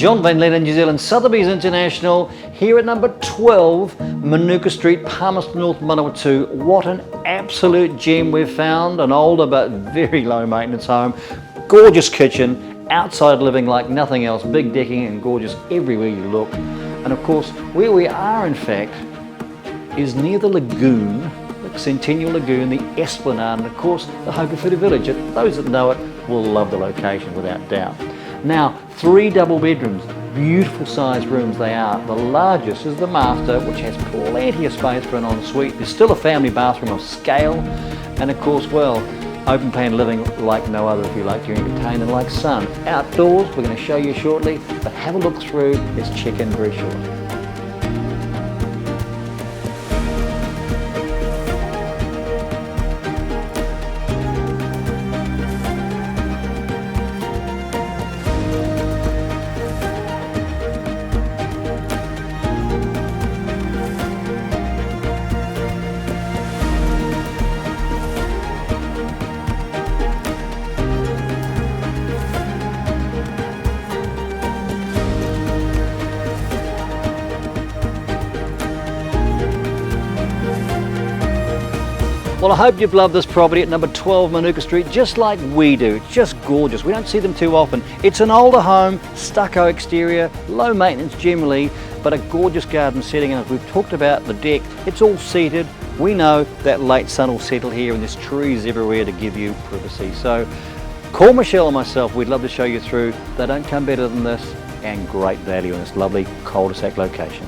John Van Leden, New Zealand Sotheby's International, here at number 12, Manuka Street, Palmerston North, Manawatu. What an absolute gem we've found, an older but very low maintenance home. Gorgeous kitchen, outside living like nothing else, big decking and gorgeous everywhere you look. And of course, where we are in fact, is near the lagoon, the Centennial Lagoon, the Esplanade, and of course the Hokowhitu Village. Those that know it will love the location without doubt. Now, 3 double bedrooms, beautiful sized rooms they are. The largest is the master, which has plenty of space for an ensuite. There's still a family bathroom of scale, and of course, well, open plan living like no other if you like to entertain and like sun. Outdoors, we're going to show you shortly, but have a look through, let's check in very shortly. Well, I hope you've loved this property at number 12 Manuka Street, just like we do. It's just gorgeous. We don't see them too often. It's an older home, stucco exterior, low maintenance generally, but a gorgeous garden setting. And as we've talked about the deck, it's all seated. We know that late sun will settle here and there's trees everywhere to give you privacy. So call Michelle and myself. We'd love to show you through. They don't come better than this, and great value in this lovely cul-de-sac location.